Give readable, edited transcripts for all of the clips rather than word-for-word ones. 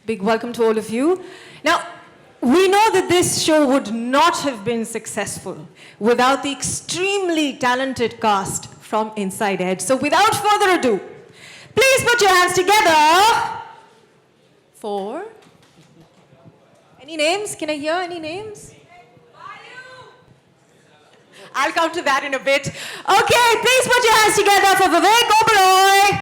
Big welcome to all of you. Now, we know that this show would not have been successful without the extremely talented cast from Inside Edge. So without further ado, please put your hands together for... Any names? Can I hear any names? I'll come to that in a bit. Okay, please put your hands together for Vivek Oberoi.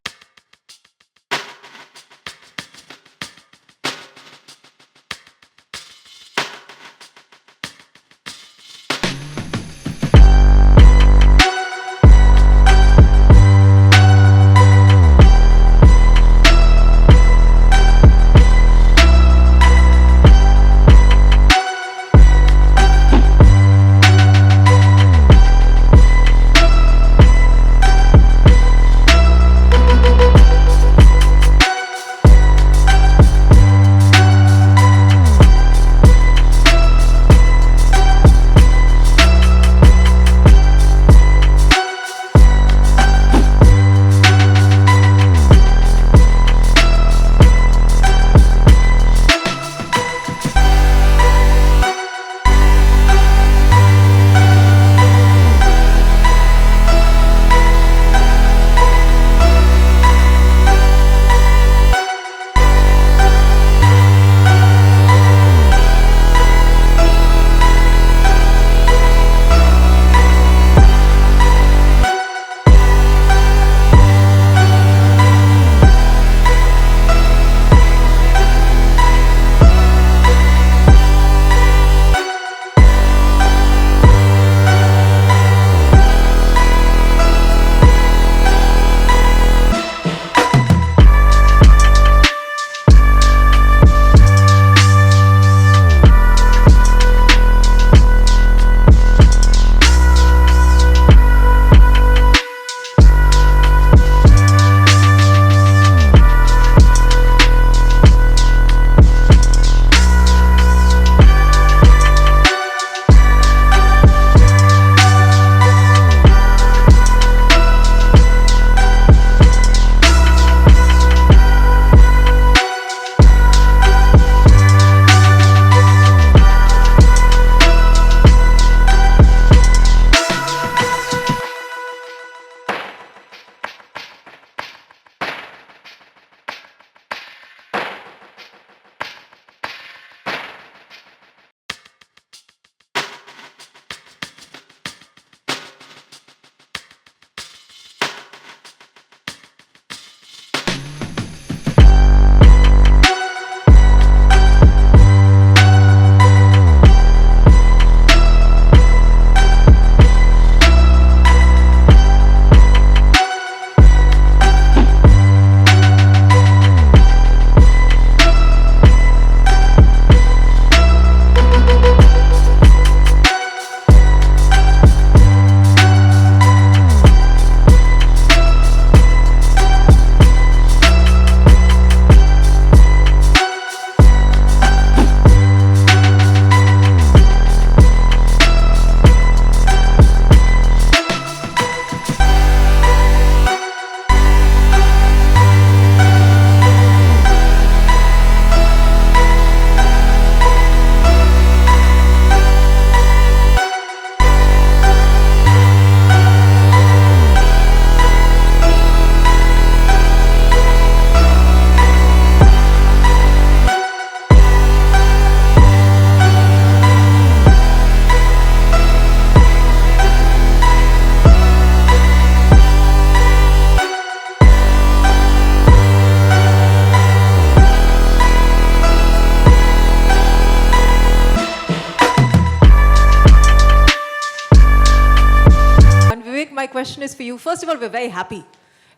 My question is for you. First of all, we're very happy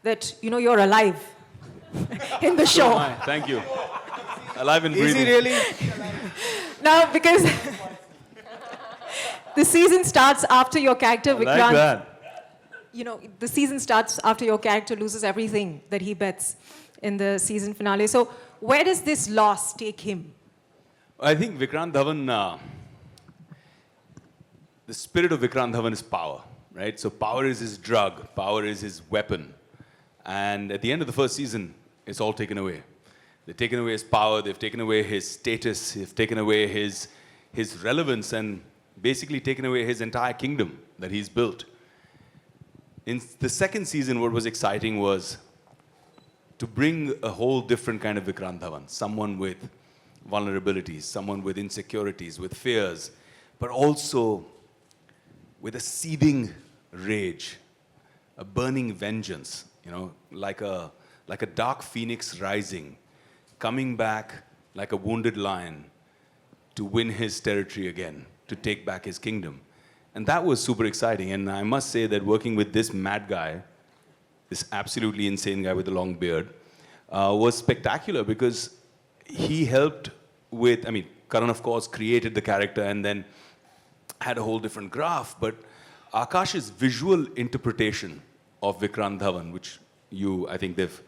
that, you're alive in the show. Thank you. Alive and breathing. Is he really? Now, because the season starts after your character, Vikrant. Like that. The season starts after your character loses everything that he bets in the season finale. So where does this loss take him? I think Vikrant Dhawan, the spirit of Vikrant Dhawan is power, right? So power is his drug, power is his weapon. And at the end of the first season, it's all taken away. They've taken away his power, they've taken away his status, they've taken away his relevance, and basically taken away his entire kingdom that he's built. In the second season, what was exciting was to bring a whole different kind of Vikrant Dhawan, someone with vulnerabilities, someone with insecurities, with fears, but also with a seething rage, a burning vengeance, like a dark phoenix rising, coming back like a wounded lion to win his territory again, to take back his kingdom. And that was super exciting. And I must say that working with this mad guy, this absolutely insane guy with a long beard, was spectacular because he helped with, Karan, of course, created the character and then had a whole different graph, but Akash's visual interpretation of Vikrant Dhawan, which I think they've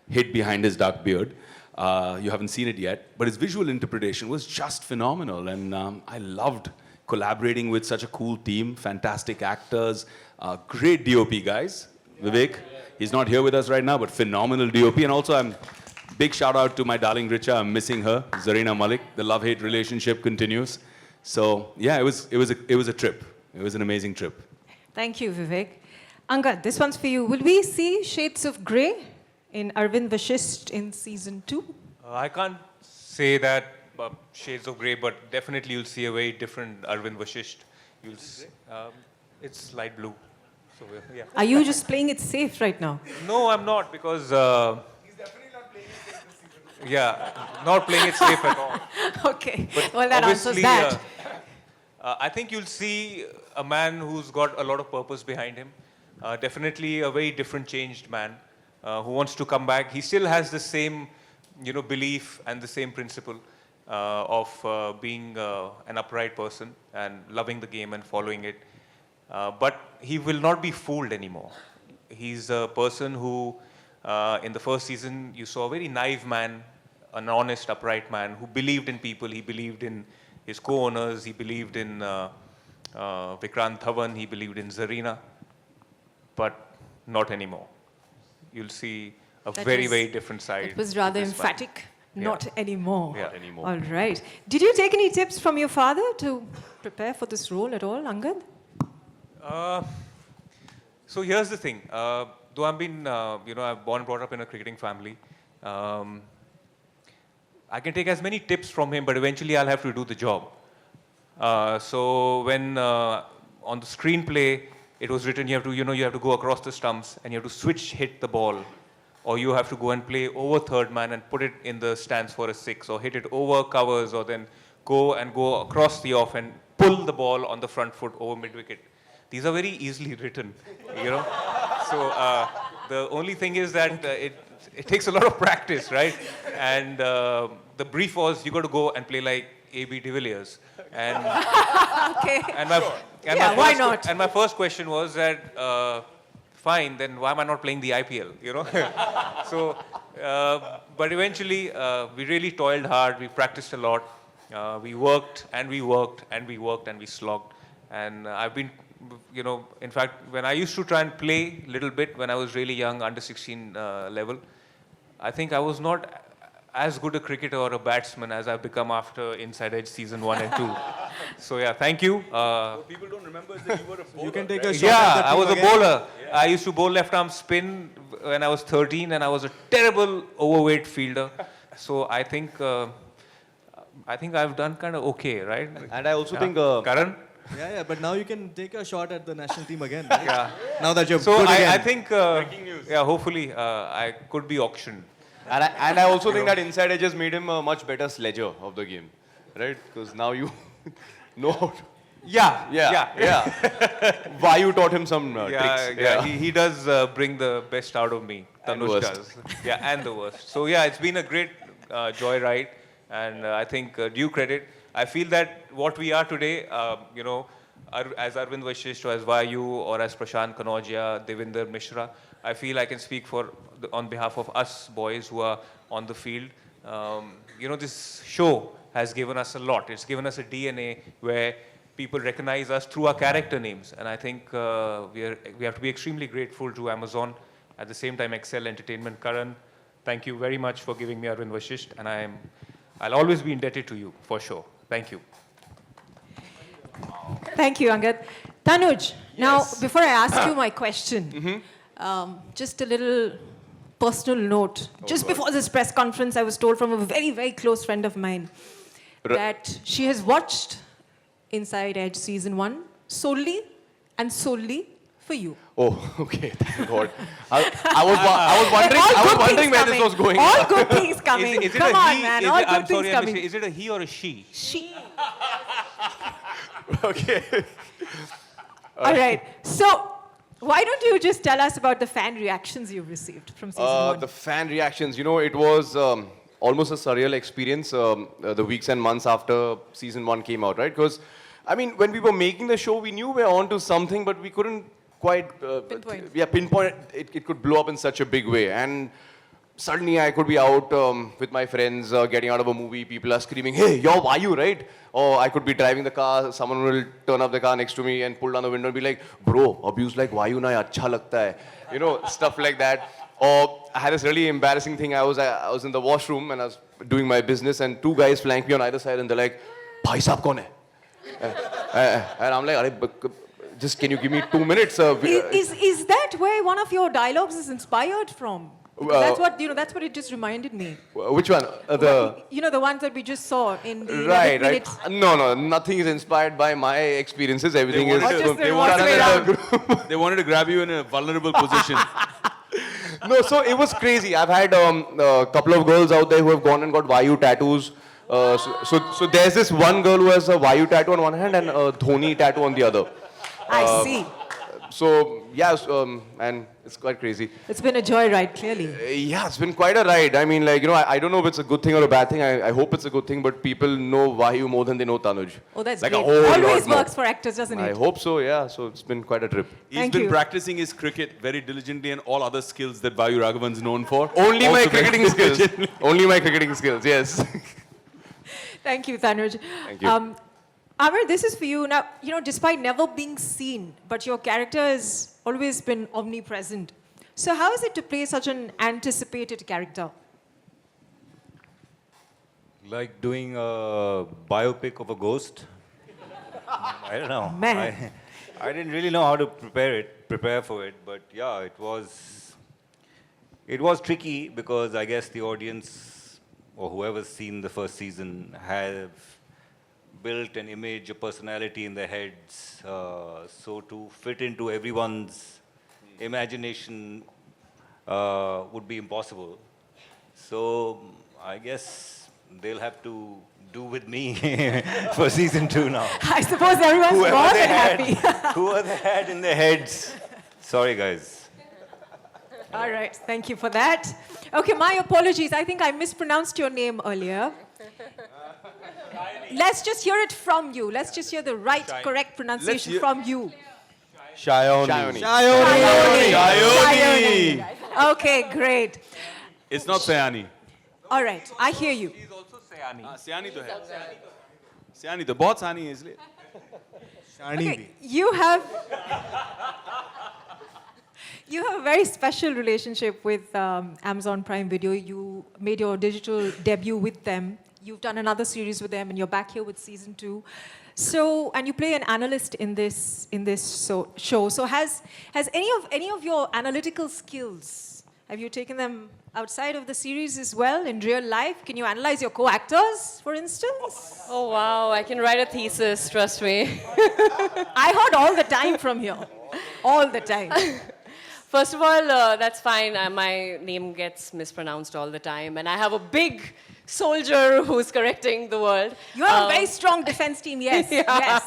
hid behind his dark beard. You haven't seen it yet, but his visual interpretation was just phenomenal. And I loved collaborating with such a cool team, fantastic actors, great DOP guys. Vivek, he's not here with us right now, but phenomenal DOP. And also, big shout out to my darling Richa. I'm missing her, Zarina Malik. The love-hate relationship continues. So yeah, it was a trip. It was an amazing trip. Thank you, Vivek. Uncut, this one's for you. Will we see shades of grey in Arvind Vashisht in season 2? I can't say that shades of grey, but definitely you'll see a very different Arvind Vashisht. It's light blue. So yeah. Are you just playing it safe right now? No, I'm not, because he's definitely not playing it safe this season. Yeah, not playing it safe at all. Okay. But well, that answers that. I think you'll see a man who's got a lot of purpose behind him. Definitely a very different, changed man who wants to come back. He still has the same, belief and the same principle of being an upright person and loving the game and following it. But he will not be fooled anymore. He's a person who, in the first season, you saw a very naive man, an honest, upright man who believed in people. He believed in his co-owners. He believed in Vikrant Dhawan. He believed in Zarina. But not anymore. You'll see a very different side. It was rather emphatic. Not anymore. Yeah, anymore. All right. Did you take any tips from your father to prepare for this role at all, Angad? So here's the thing. Though I've been, I'm born and brought up in a cricketing family, I can take as many tips from him, but eventually I'll have to do the job. So when on the screenplay, it was written you have to go across the stumps and you have to hit the ball, or you have to go and play over third man and put it in the stands for a 6, or hit it over covers, or then go across the off and pull the ball on the front foot over mid-wicket. These are very easily written, So the only thing is that it takes a lot of practice, right? And the brief was you got to go and play like A.B. de Villiers. And Okay. why not? And my first question was that, fine, then why am I not playing the IPL? So, but eventually we really toiled hard. We practiced a lot. We worked and we worked and we worked and we slogged. And I've been, in fact, when I used to try and play a little bit when I was really young, under 16 level, I think I was not as good a cricketer or a batsman as I've become after Inside Edge season 1 and 2. So yeah, thank you. What people don't remember is that you were a bowler. You can take right? a shot at the Yeah, I was a again. bowler. Yeah. I used to bowl left arm spin when I was 13, and I was a terrible overweight fielder. So I think I've done kind of okay, right? And I also think... Karan? Yeah, but now you can take a shot at the national team again, right? Yeah. Now that you're So good I again. think, yeah, hopefully I could be auctioned. And I also think that Inside Edge has made him a much better sledger of the game, right? Because now you know how to... Yeah. Why you taught him some tricks. Yeah. He does bring the best out of me. And the Tanush worst. does. Yeah, and the worst. So yeah, it's been a great joyride, and I think due credit. I feel that what we are today, as Arvind Vashisht, or as Vayu, or as Prashant Kanodia, Devinder Mishra, I feel I can speak on behalf of us boys who are on the field. This show has given us a lot. It's given us a DNA where people recognize us through our character names. And I think we have to be extremely grateful to Amazon. At the same time, Excel Entertainment, Karan, Thank you very much for giving me Arvind Vashisht, and I'll always be indebted to you, for sure. Thank you. Thank you, Uncut. Tanuj, now, before I ask you my question, just a little personal note. Just before this press conference, I was told from a very, very close friend of mine that she has watched Inside Edge Season 1 solely for you. Oh, okay. Thank God. I was wondering where this was going. All good things coming. Is it Come a on, he? man. Is All it, good I'm sorry, things I coming. missed it. Is it a he or a she? She. Okay. All right. So, why don't you just tell us about the fan reactions you've received from season 1? The fan reactions, it was almost a surreal experience the weeks and months after season 1 came out, right? Because, I mean, when we were making the show, we knew we were on to something, but we couldn't quite pinpoint it could blow up in such a big way. And suddenly I could be out with my friends getting out of a movie, people are screaming, hey, you're Vayu, right? Or I could be driving the car, someone will turn up the car next to me and pull down the window and be like, bro, abuse like Vayu na acha lagta hai. Stuff like that. Or I had this really embarrassing thing. I was in the washroom and I was doing my business and 2 guys flanked me on either side and they're like, bhai sahab kaun hai? And I'm like, just can you give me 2 minutes? Is that where one of your dialogues is inspired from? Because that's what it just reminded me. Which one? The ones that we just saw in the Right. minutes. No, nothing is inspired by my experiences. Everything is. They wanted to grab you in a vulnerable position. No, so it was crazy. I've had a couple of girls out there who have gone and got Vayu tattoos. So there's this one girl who has a Vayu tattoo on one hand and a Dhoni tattoo on the other. I see. So yes, and it's quite crazy. It's been a joyride, clearly. Yeah, it's been quite a ride. I mean, I don't know if it's a good thing or a bad thing. I hope it's a good thing, but people know Vayu more than they know Tanuj. Oh, that's like great. a whole Always lot works more. for actors, doesn't it? I hope so, yeah. So it's been quite a trip. He's been practicing his cricket very diligently and all other skills that Vayu Raghavan's known for. Only my cricketing skills. Only my cricketing skills, yes. Thank you, Tanuj. Thank you. Amar, this is for you. Now, despite never being seen, but your character has always been omnipresent. So how is it to play such an anticipated character? Like doing a biopic of a ghost. I don't know. Man. I didn't really know how to prepare for it, but yeah, it was tricky because I guess the audience or whoever's seen the first season have built an image, a personality in their heads. So to fit into everyone's imagination would be impossible. So I guess they'll have to do with me for season 2 now. I suppose everyone's more than happy. Whoever they had in their heads. Sorry, guys. All right, thank you for that. Okay, my apologies. I think I mispronounced your name earlier. Let's just hear it from you. Let's just hear the right, correct pronunciation from you. Sayani. Okay, great. It's not Sayani. All right, I hear you. He's also Sayani. Sayani to hai. Sayani to bahut Sayani hai isliye. Okay, you have a very special relationship with Amazon Prime Video. You made your digital debut with them. You've done another series with them, and you're back here with season 2. So, and you play an analyst in this show. So, has any of your analytical skills, have you taken them outside of the series as well in real life? Can you analyze your co-actors, for instance? Oh wow, I can write a thesis, trust me. I heard all the time from here, all the time. First of all, that's fine. My name gets mispronounced all the time, and I have a big soldier who's correcting the world. You have a very strong defense team, yes. Yeah. Yes,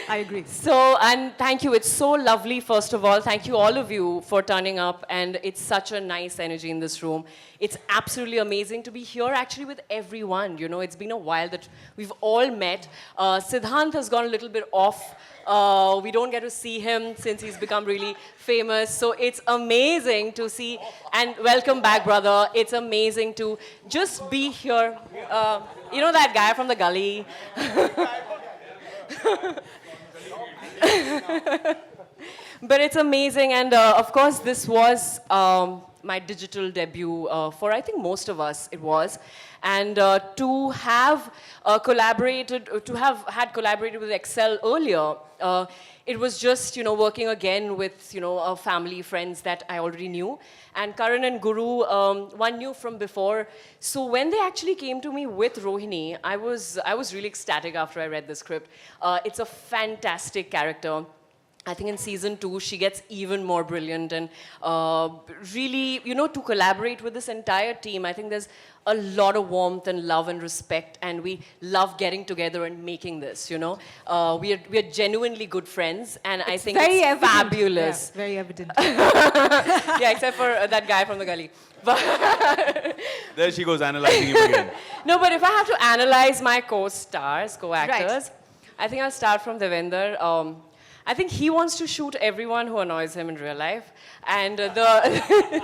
I agree. So, and thank you. It's so lovely, first of all. Thank you, all of you, for turning up. And it's such a nice energy in this room. It's absolutely amazing to be here, actually, with everyone. It's been a while that we've all met. Siddhant has gone a little bit off. We don't get to see him since he's become really famous. So it's amazing to see. And welcome back, brother. It's amazing to just be here. That guy from the gully? But it's amazing. And of course, this was my digital debut for, I think, most of us it was. And to have had collaborated with Excel earlier, it was just, working again with, family, friends that I already knew. And Karan and Guru, one knew from before. So when they actually came to me with Rohini, I was really ecstatic after I read the script. It's a fantastic character. I think in season 2, she gets even more brilliant, and really, to collaborate with this entire team, I think there's a lot of warmth and love and respect, and we love getting together and making this, We are genuinely good friends, and I think very it's evident. fabulous. Yeah, very evident. Yeah, except for that guy from the gully. But There she goes, analyzing him again. no, but if I have to analyze my co-stars, co-actors, I think I'll start from Devender. I think he wants to shoot everyone who annoys him in real life. And the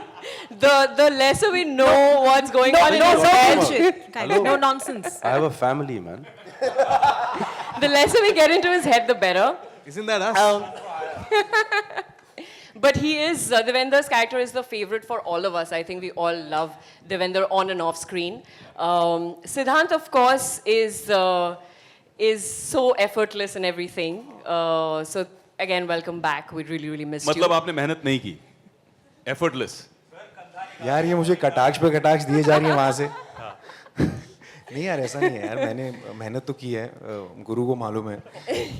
lesser we know what's going on in his head, bullshit. Kind of. No nonsense. I have a family, man. the lesser we get into his head, the better. Isn't that us? But he is, Devender's character is the favorite for all of us. I think we all love Devender on and off screen. Siddhant, of course, is so effortless in everything. So again, welcome back. We really, really missed you. मतलब आपने मेहनत नहीं की. Effortless. यार ये मुझे कटाक्ष पे कटाक्ष दिए जा रही है वहाँ से. नहीं यार ऐसा नहीं है यार, मैंने मेहनत तो की है. गुरु को मालूम है,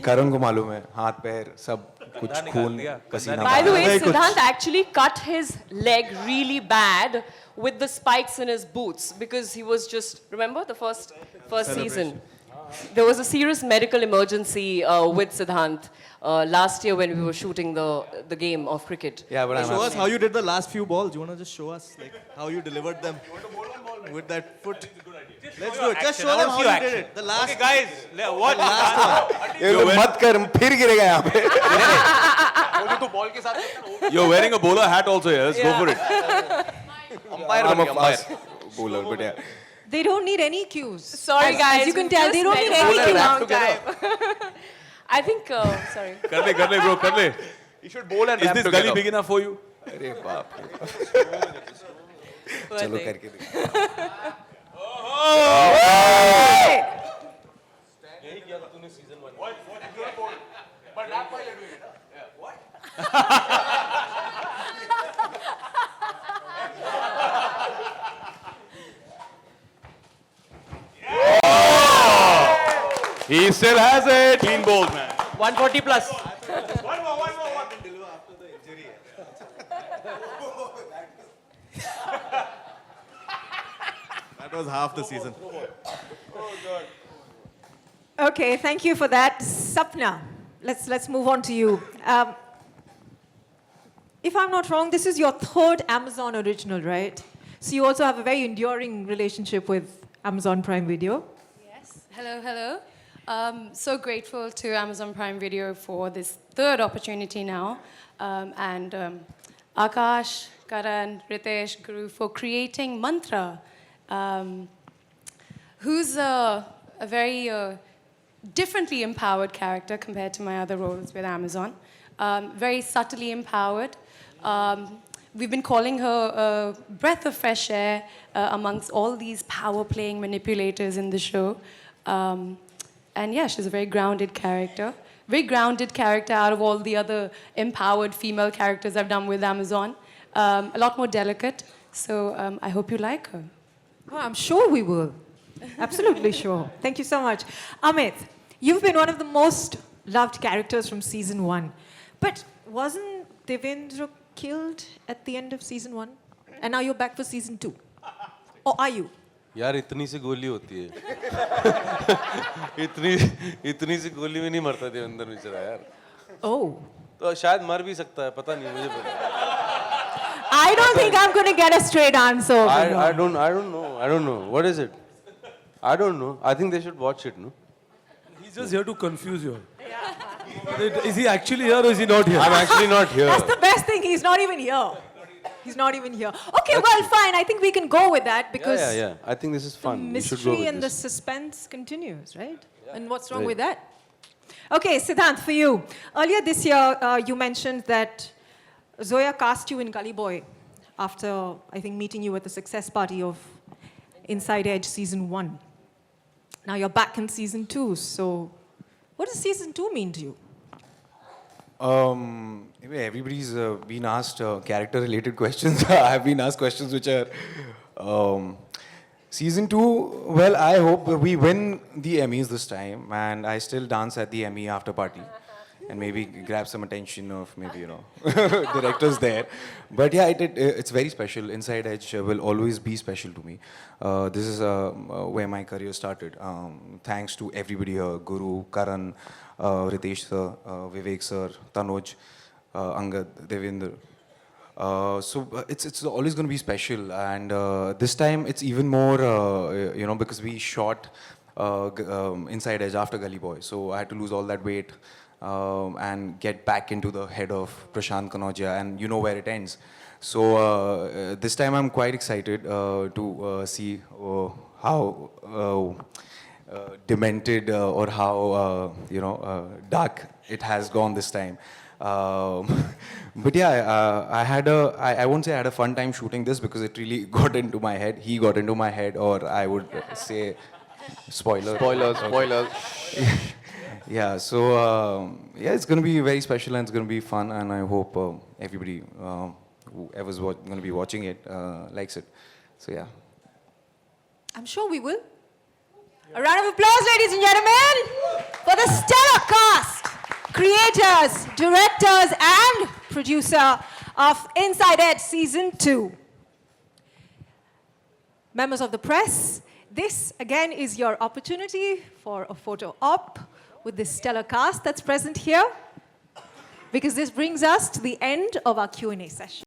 करण को मालूम है, हाथ पैर सब कुछ खून पसीना. By the way, Siddhant actually cut his leg really bad with the spikes in his boots because he was just, remember the first season? There was a serious medical emergency with Siddhant last year when we were shooting the game of cricket. Yeah, but Show us how you did the last few balls. You want to just show us how you delivered them with that foot? Let's do it. Just show them how you did it. The last. Okay, guys, what? मत कर, फिर गिरेगा यहाँ पे. You're wearing a bowler hat also here. Let's go for it. I'm a fast bowler, but yeah. They don't need any cues. Sorry, guys. As you can tell, they don't need any cues. Long time. I think, sorry. कर ले bro, कर ले. You should bowl and Is rap this together. gully big enough for you? अरे बाप रे. चलो करके देखो. He still has it. Clean bowls, man. 140 plus. That was half the season. Okay, thank you for that. Sapna, let's move on to you. If I'm not wrong, this is your third Amazon original, right? So you also have a very enduring relationship with Amazon Prime Video. Yes. Hello, hello. So grateful to Amazon Prime Video for this third opportunity now. Akash, Karan, Ritesh, Guru for creating Mantra, who's a very differently empowered character compared to my other roles with Amazon. Very subtly empowered. We've been calling her a breath of fresh air amongst all these power-playing manipulators in the show. And yeah, she's a very grounded character. Very grounded character out of all the other empowered female characters I've done with Amazon. A lot more delicate. So I hope you like her. Oh, I'm sure we will. Absolutely sure. Thank you so much. Amit, you've been one of the most loved characters from season 1. But wasn't Devendra killed at the end of season 1? And now you're back for season 2. Or are you? यार इतनी सी गोली होती है. इतनी सी गोली में नहीं मरता देवेंद्र बेचारा यार. Oh. तो शायद मर भी सकता है, पता नहीं मुझे पता. I don't think I'm going to get a straight answer. I don't know. What is it? I don't know. I think they should watch it, no? He's just here to confuse you. Is he actually here or is he not here? I'm actually not here. That's the best thing. He's not even here. He's not even here. Okay, well, fine. I think we can go with that because Yeah. I think this is fun. the We should go mystery with and the this. suspense continues, right? And what's wrong Right. with that? Okay, Siddhant, for you. Earlier this year, you mentioned that Zoya cast you in Gully Boy after, I think, meeting you at the success party of Inside Edge Season 1. Now you're back in Season 2, so what does Season 2 mean to you? Everybody's been asked character-related questions. I've been asked questions which are... Season 2, well, I hope we win the Emmys this time, and I still dance at the Emmy after party, and maybe grab some attention of maybe, you know, directors there. But yeah, it's very special. Inside Edge will always be special to me. This is where my career started. Thanks to everybody here, Guru, Karan, Ritesh sir, Vivek sir, Tanuj, Angad, Devendra. It's always going to be special, and this time it's even more, you know, because we shot Inside Edge after Gully Boy, so I had to lose all that weight and get back into the head of Prashant Kanodia, and you know where it ends. So this time I'm quite excited to see how demented or how you know dark it has gone this time. But yeah, I won't say I had a fun time shooting this because it really got into my head. He got into my head, or I would say, spoilers. Yeah, so yeah, it's going to be very special and it's going to be fun, and I hope everybody, whoever's going to be watching it, likes it. So yeah. I'm sure we will. A round of applause, ladies and gentlemen, for the stellar cast, creators, directors, and producer of Inside Edge Season 2. Members of the press, this again is your opportunity for a photo op with this stellar cast that's present here, because this brings us to the end of our Q&A session.